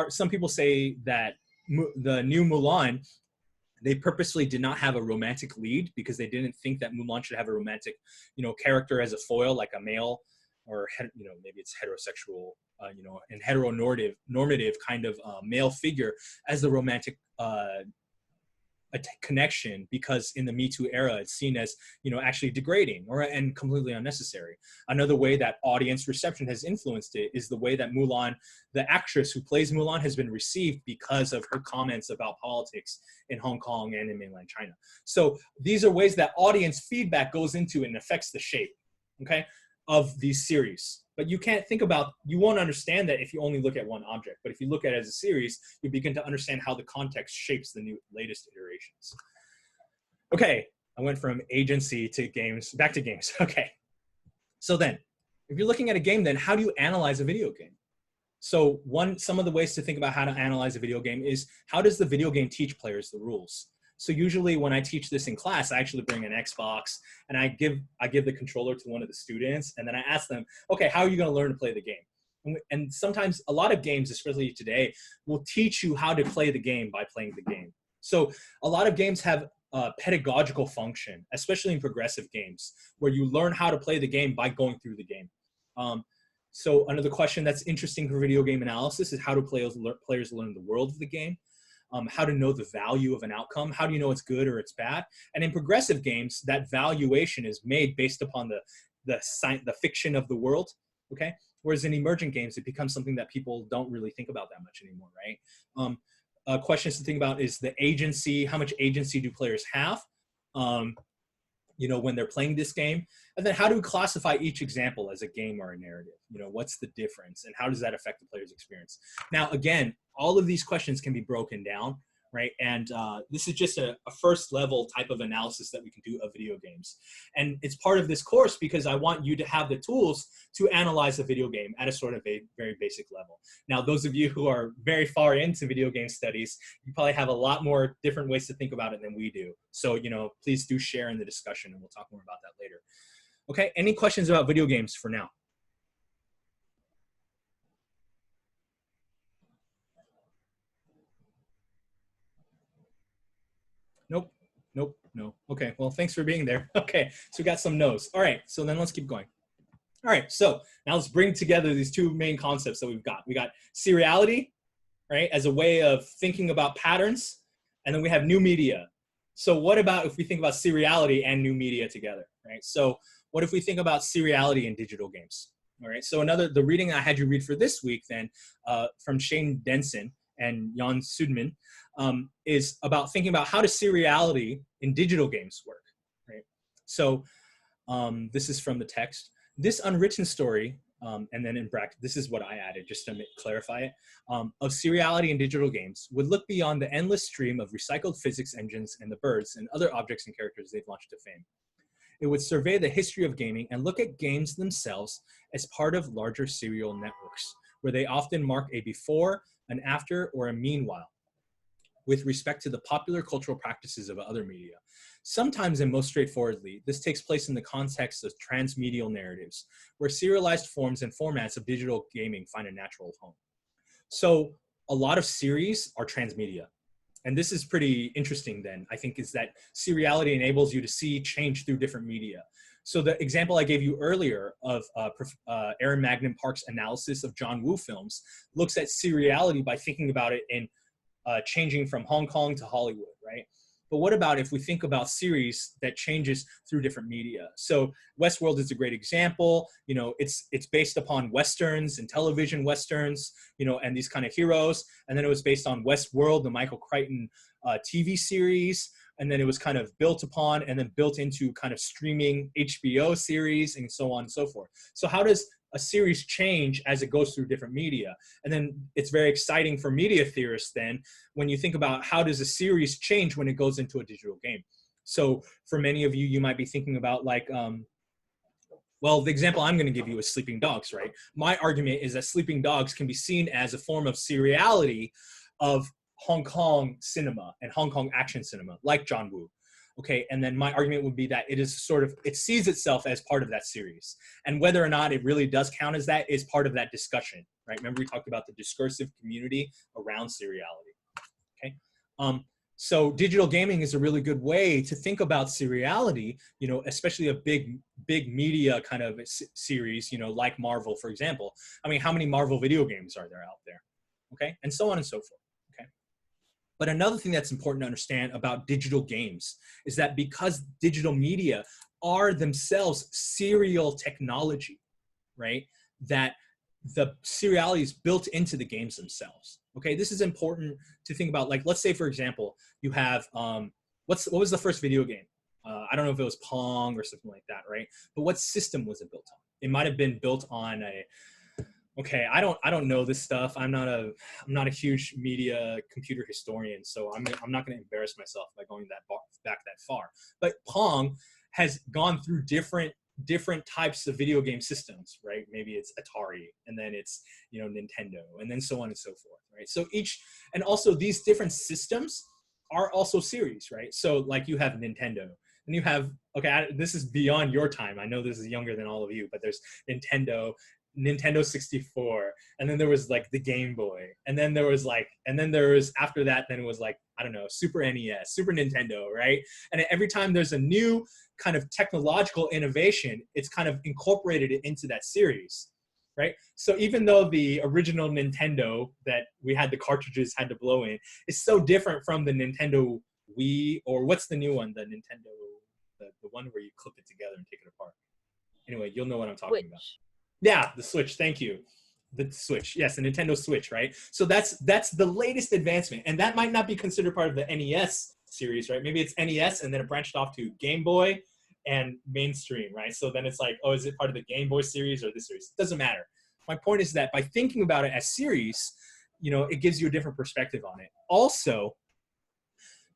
S1: some people say that the new Mulan, they purposely did not have a romantic lead because they didn't think that Mulan should have a romantic, character as a foil, like a male, or maybe it's heterosexual, and heteronormative kind of male figure as the romantic a connection, because in the Me Too era, it's seen as, actually degrading and completely unnecessary. Another way that audience reception has influenced it is the way that Mulan, the actress who plays Mulan, has been received because of her comments about politics in Hong Kong and in mainland China. So these are ways that audience feedback goes into and affects the shape, okay, of these series. But you won't understand that if you only look at one object. But if you look at it as a series, you begin to understand how the context shapes the latest iterations. Okay, I went from agency to games, back to games. Okay, so then, if you're looking at a game, then how do you analyze a video game? So some of the ways to think about how to analyze a video game is, how does the video game teach players the rules? So usually when I teach this in class, I actually bring an Xbox and I give the controller to one of the students, and then I ask them, okay, how are you going to learn to play the game? And sometimes a lot of games, especially today, will teach you how to play the game by playing the game. So a lot of games have a pedagogical function, especially in progressive games, where you learn how to play the game by going through the game. So another question that's interesting for video game analysis is, how do players learn the world of the game? How to know the value of an outcome. How do you know it's good or it's bad? And in progressive games, that valuation is made based upon the fiction of the world, okay? Whereas in emergent games, it becomes something that people don't really think about that much anymore, right? Questions to think about is the agency. How much agency do players have, when they're playing this game? And then how do we classify each example as a game or a narrative? What's the difference, and how does that affect the player's experience? Now, again, all of these questions can be broken down, right? And this is just a first level type of analysis that we can do of video games. And it's part of this course because I want you to have the tools to analyze a video game at a sort of a very basic level. Now, those of you who are very far into video game studies, you probably have a lot more different ways to think about it than we do. So, please do share in the discussion, and we'll talk more about that later. Okay, any questions about video games for now? Nope, nope, no. Okay, well, thanks for being there. Okay, so we got some no's. All right, so then let's keep going. All right, so now let's bring together these two main concepts that we've got. We got seriality, right, as a way of thinking about patterns, and then we have new media. So what about if we think about seriality and new media together, right? So what if we think about seriality in digital games? All right, so the reading I had you read for this week then, from Shane Denson and Jahn-Sudmann, is about thinking about how does seriality in digital games work, right? So this is from the text. This unwritten story, and then in bracket, this is what I added just to clarify it, of seriality in digital games would look beyond the endless stream of recycled physics engines and the birds and other objects and characters they've launched to fame. It would survey the history of gaming and look at games themselves as part of larger serial networks, where they often mark a before, an after, or a meanwhile with respect to the popular cultural practices of other media. Sometimes, and most straightforwardly, this takes place in the context of transmedial narratives, where serialized forms and formats of digital gaming find a natural home. So a lot of series are transmedia. And this is pretty interesting then, I think, is that seriality enables you to see change through different media. So the example I gave you earlier of Aaron Magnan-Park's analysis of John Woo films looks at seriality by thinking about it in changing from Hong Kong to Hollywood, right? But what about if we think about series that changes through different media? So Westworld is a great example. It's based upon Westerns and television Westerns, and these kind of heroes. And then it was based on Westworld, the Michael Crichton TV series. And then it was kind of built upon and then built into kind of streaming HBO series and so on and so forth. So how does a series change as it goes through different media. And then it's very exciting for media theorists then when you think about how does a series change when it goes into a digital game. So for many of you, you might be thinking about like, well, the example I'm going to give you is Sleeping Dogs, right? My argument is that Sleeping Dogs can be seen as a form of seriality of Hong Kong cinema and Hong Kong action cinema, like John Woo. Okay, and then my argument would be that it is sort of, it sees itself as part of that series. And whether or not it really does count as that is part of that discussion, right? Remember we talked about the discursive community around seriality, okay? So digital gaming is a really good way to think about seriality, you know, especially a big media kind of series, you know, like Marvel, for example. I mean, how many Marvel video games are there out there? Okay, and so on and so forth. But another thing that's important to understand about digital games is that because digital media are themselves serial technology, right, that the seriality is built into the games themselves. Okay, this is important to think about. Like, let's say, for example, you have, what was the first video game? I don't know if it was Pong or something like that, right? But what system was it built on? It might have been built on a, okay, I don't know this stuff. I'm not a huge media computer historian, so I'm not going to embarrass myself by going back that far. But Pong has gone through different types of video game systems, right? Maybe it's Atari, and then it's, you know, Nintendo, and then so on and so forth, right? So and also these different systems are also series, right? So like you have Nintendo, and you have, okay, this is beyond your time. I know this is younger than all of you, but there's Nintendo 64, and then there was like the Game Boy, and then there was after that, then it was like, I don't know, Super NES, Super Nintendo, right? And every time there's a new kind of technological innovation, it's kind of incorporated into that series, right? So even though the original Nintendo that we had the cartridges had to blow in is so different from the Nintendo Wii, or what's the new one, the Nintendo, the one where you clip it together and take it apart. Anyway, you'll know what I'm talking about. Yeah, the Switch, thank you. The Switch, yes, the Nintendo Switch, right? So that's the latest advancement, and that might not be considered part of the NES series, right? Maybe it's NES, and then it branched off to Game Boy and mainstream, right? So then it's like, oh, is it part of the Game Boy series or this series? It doesn't matter. My point is that by thinking about it as series, you know, it gives you a different perspective on it. Also,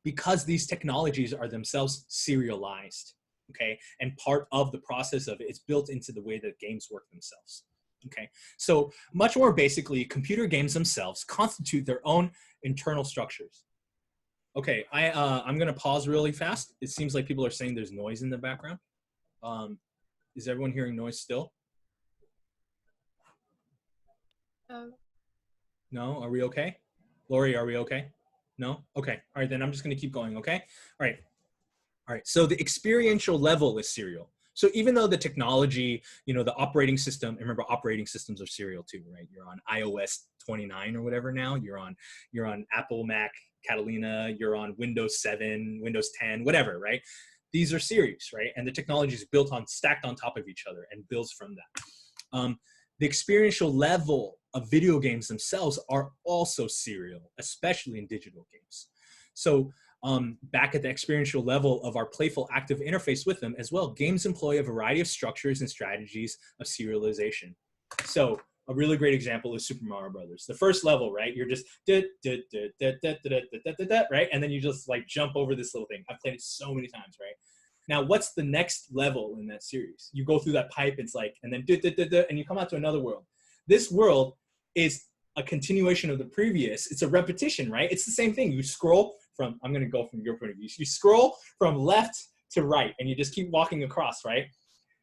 S1: because these technologies are themselves serialized, okay, and part of the process of it is built into the way that games work themselves, okay? So much more basically, computer games themselves constitute their own internal structures. Okay, I'm gonna pause really fast. It seems like people are saying there's noise in the background. Is everyone hearing noise still? No, are we okay? Lori, are we okay? No? Okay, all right, then I'm just gonna keep going, okay? All right, so the experiential level is serial. So even though the technology, you know, the operating system, remember operating systems are serial too, right? You're on iOS 29 or whatever now. You're on Apple, Mac, Catalina, you're on Windows 7, Windows 10, whatever, right? These are series, right? And the technology is built on, stacked on top of each other and builds from that. The experiential level of video games themselves are also serial, especially in digital games. So back at the experiential level of our playful active interface with them as well, games employ a variety of structures and strategies of serialization. So a really great example is Super Mario Brothers. The first level, right? You're just right? And then you just like jump over this little thing. I've played it so many times, right? Now, what's the next level in that series? You go through that pipe, it's like, and then and you come out to another world. This world is a continuation of the previous. It's a repetition, right? It's the same thing. You scroll from, I'm gonna go from your point of view. You scroll from left to right and you just keep walking across, right?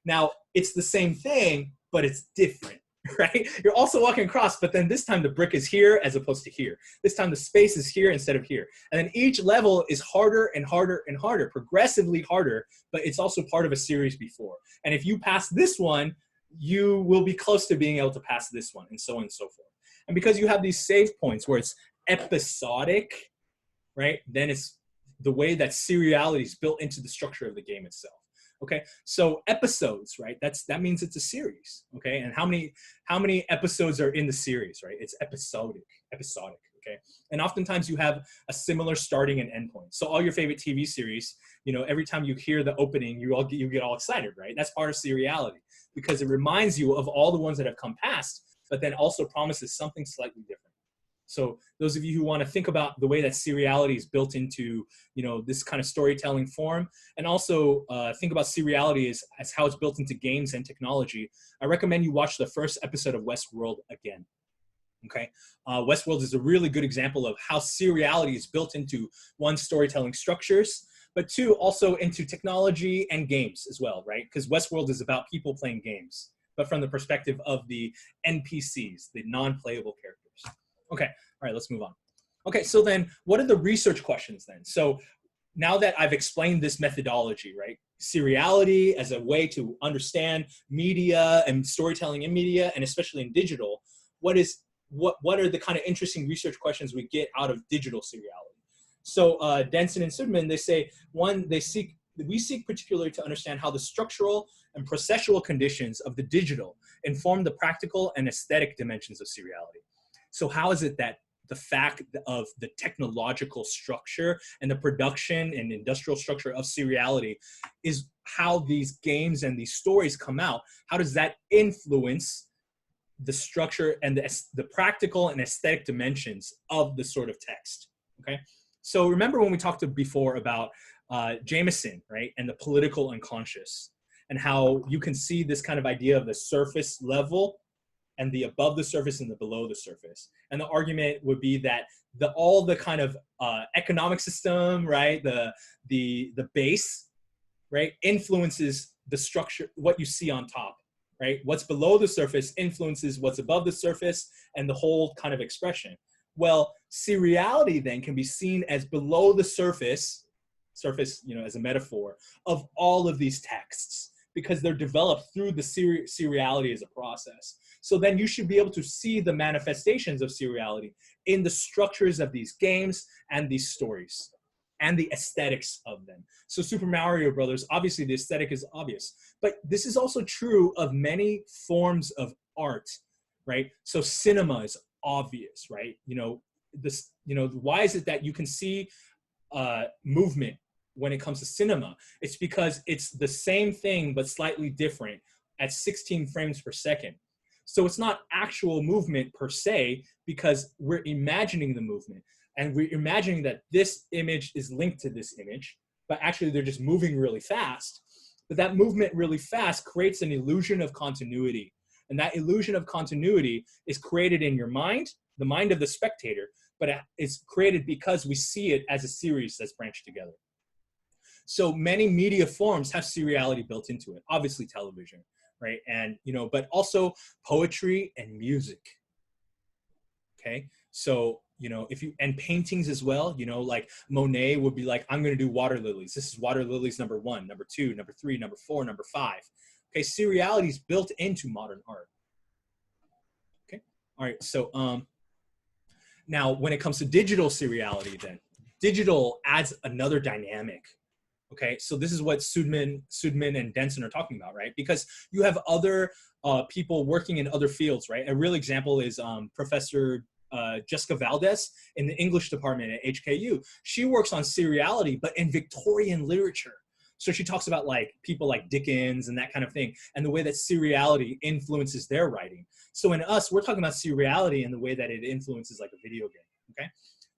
S1: Now, it's the same thing, but it's different, right? You're also walking across, but then this time the brick is here as opposed to here. This time the space is here instead of here. And then each level is harder and harder and harder, progressively harder, but it's also part of a series before. And if you pass this one, you will be close to being able to pass this one, and so on and so forth. And because you have these save points where it's episodic, right, then it's the way that seriality is built into the structure of the game itself. Okay, so episodes, right? That means it's a series. Okay, and how many episodes are in the series, right? It's episodic. okay? And oftentimes you have a similar starting and end point. So all your favorite TV series, every time you hear the opening, you get all excited, right? That's part of seriality, because it reminds you of all the ones that have come past, but then also promises something slightly different. So those of you who want to think about the way that seriality is built into, this kind of storytelling form, and also think about seriality as how it's built into games and technology, I recommend you watch the first episode of Westworld again. Okay, Westworld is a really good example of how seriality is built into, one, storytelling structures, but two, also into technology and games as well, right? Because Westworld is about people playing games, but from the perspective of the NPCs, the non-playable characters. Okay, all right, let's move on. Okay, so then what are the research questions then? So now that I've explained this methodology, right? Seriality as a way to understand media and storytelling in media, and especially in digital, what are the kind of interesting research questions we get out of digital seriality? So Denson and Sudmann, they say, one, we seek particularly to understand how the structural and processual conditions of the digital inform the practical and aesthetic dimensions of seriality. So how is it that the fact of the technological structure and the production and industrial structure of seriality is how these games and these stories come out? How does that influence the structure and the practical and aesthetic dimensions of the sort of text? Okay, so remember when we talked before about Jameson, right, and the political unconscious, and how you can see this kind of idea of the surface level and the above the surface and the below the surface. And the argument would be that all the kind of economic system, right, the base, right, influences the structure, what you see on top, right? What's below the surface influences what's above the surface and the whole kind of expression. Well, seriality then can be seen as below the surface, as a metaphor of all of these texts, because they're developed through the seriality as a process. So then you should be able to see the manifestations of seriality in the structures of these games and these stories and the aesthetics of them. So Super Mario Brothers, obviously the aesthetic is obvious, but this is also true of many forms of art, right? So cinema is obvious, right? Why is it that you can see movement when it comes to cinema? It's because it's the same thing but slightly different at 16 frames per second. So it's not actual movement per se, because we're imagining the movement, and we're imagining that this image is linked to this image, but actually they're just moving really fast. But that movement really fast creates an illusion of continuity, and that illusion of continuity is created in your mind, the mind of the spectator, but it's created because we see it as a series that's branched together. So many media forms have seriality built into it, obviously television, right? And, but also poetry and music, okay? So, and paintings as well, like Monet would be like, I'm gonna do water lilies. This is water lilies number 1, number 2, number 3, number 4, number 5. Okay, seriality is built into modern art. Okay, all right, so now when it comes to digital seriality then, digital adds another dynamic. Okay, so this is what Sudmann and Denson are talking about, right? Because you have other people working in other fields, right? A real example is Professor Jessica Valdez in the English department at HKU. She works on seriality, but in Victorian literature. So she talks about like people like Dickens and that kind of thing, and the way that seriality influences their writing. So in us, we're talking about seriality and the way that it influences like a video game, okay?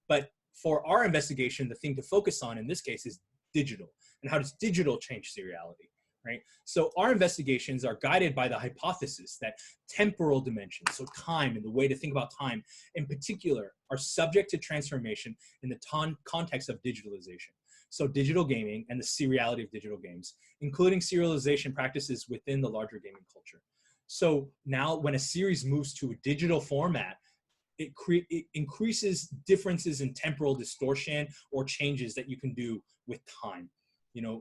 S1: But for our investigation, the thing to focus on in this case is digital, and how does digital change seriality, right? So our investigations are guided by the hypothesis that temporal dimensions, so time and the way to think about time in particular, are subject to transformation in the context of digitalization. So digital gaming and the seriality of digital games, including serialization practices within the larger gaming culture. So now when a series moves to a digital format, it increases differences in temporal distortion or changes that you can do with time.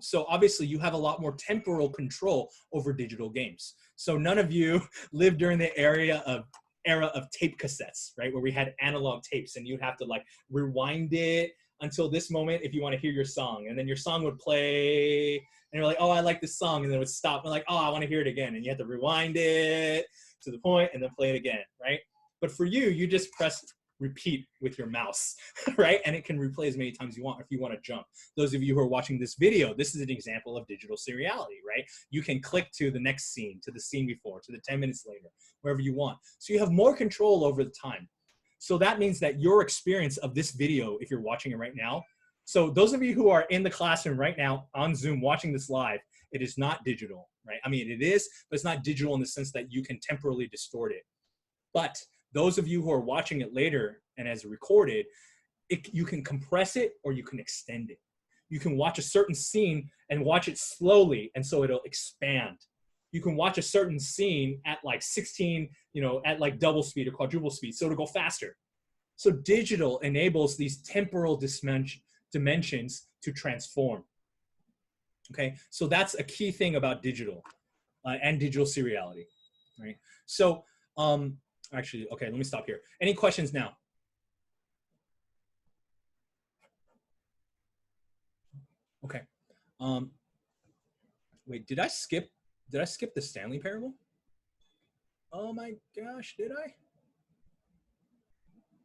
S1: So obviously you have a lot more temporal control over digital games. So none of you lived during the era of tape cassettes, right? Where we had analog tapes and you'd have to like rewind it until this moment if you want to hear your song, and then your song would play and you're like, oh, I like this song, and then it would stop and like, oh, I want to hear it again, and you have to rewind it to the point and then play it again, right? But for you, you just press repeat with your mouse, right? And it can replay as many times as you want if you want to jump. Those of you who are watching this video, this is an example of digital seriality, right? You can click to the next scene, to the scene before, to the 10 minutes later, wherever you want. So you have more control over the time. So that means that your experience of this video, if you're watching it right now, so those of you who are in the classroom right now on Zoom watching this live, it is not digital, right? I mean, it is, but it's not digital in the sense that you can temporally distort it. But those of you who are watching it later and as recorded, you can compress it or you can extend it. You can watch a certain scene and watch it slowly, and so it'll expand. You can watch a certain scene at like 16, at like double speed or quadruple speed, so it'll go faster. So digital enables these temporal dimensions to transform. Okay, so that's a key thing about digital and digital seriality, right? So actually, okay, let me stop here. Any questions now? Okay. Wait, did I skip the Stanley parable? Oh my gosh, did I?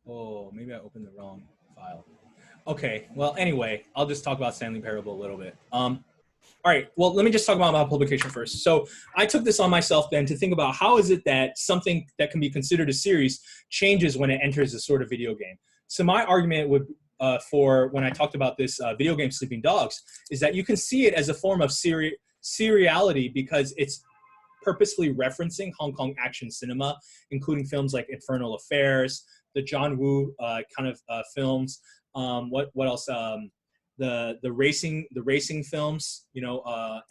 S1: Oh, maybe I opened the wrong file. Okay, well, anyway, I'll just talk about Stanley parable a little bit. All right, well, let me just talk about my publication first. So I took this on myself then to think about how is it that something that can be considered a series changes when it enters a sort of video game. So my argument would, for when I talked about this video game Sleeping Dogs, is that you can see it as a form of seriality because it's purposefully referencing Hong Kong action cinema, including films like Infernal Affairs, the John Woo kind of films. What else? The racing films,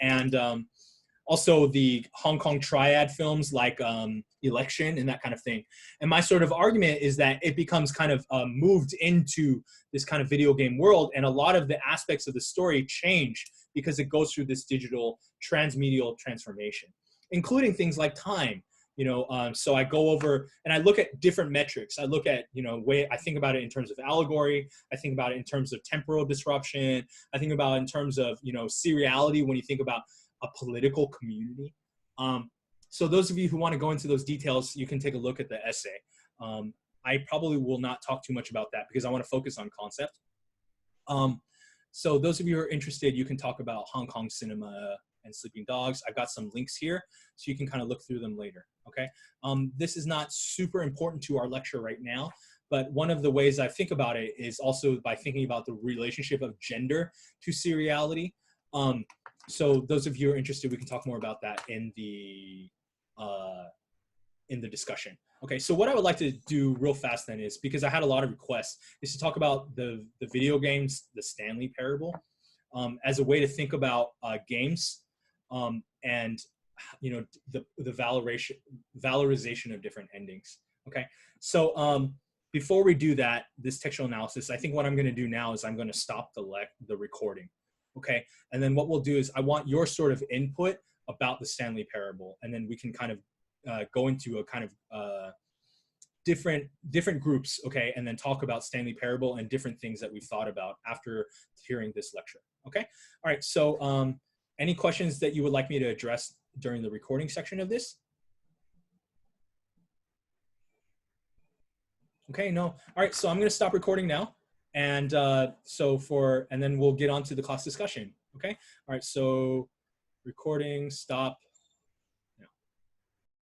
S1: and also the Hong Kong triad films like Election and that kind of thing. And my sort of argument is that it becomes kind of moved into this kind of video game world, and a lot of the aspects of the story change because it goes through this digital transmedial transformation, including things like time. So I go over and I look at different metrics. I look at, I think about it in terms of allegory. I think about it in terms of temporal disruption. I think about it in terms of, seriality when you think about a political community. So those of you who want to go into those details, you can take a look at the essay. I probably will not talk too much about that because I want to focus on concept. So those of you who are interested, you can talk about Hong Kong cinema and Sleeping Dogs. I've got some links here so you can kind of look through them later, okay? This is not super important to our lecture right now, but one of the ways I think about it is also by thinking about the relationship of gender to seriality. So those of you who are interested, we can talk more about that in the discussion. Okay, so what I would like to do real fast then is, because I had a lot of requests, is to talk about the video games, the Stanley parable, as a way to think about games and the valorization of different endings. Okay, so before we do that, this textual analysis, I think what I'm going to do now is I'm going to stop the recording. Okay, and then what we'll do is I want your sort of input about the Stanley parable, and then we can kind of go into a kind of different groups, okay, and then talk about Stanley parable and different things that we've thought about after hearing this lecture. Okay, all right, so any questions that you would like me to address during the recording section of this? Okay, no. All right, so I'm going to stop recording now, and and then we'll get on to the class discussion. Okay, all right, so recording, stop.